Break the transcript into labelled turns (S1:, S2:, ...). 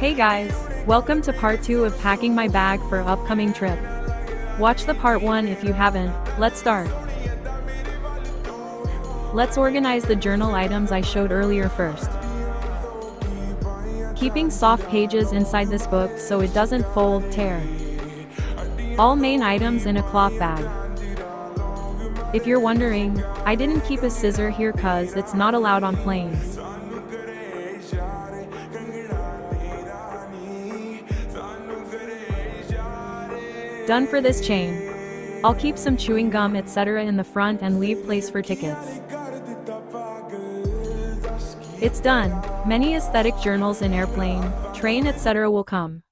S1: Hey guys, welcome to part 2 of packing my bag for upcoming trip. Watch the part 1 if you haven't. Let's start. Let's organize the journal items I showed earlier first. Keeping soft pages inside this book so it doesn't fold, tear. All main items in a cloth bag. If you're wondering, I didn't keep a scissor here cause it's not allowed on planes. Done for this chain. I'll keep some chewing gum etc. in the front and leave place for tickets. It's done. Many aesthetic journals in airplane, train etc. will come.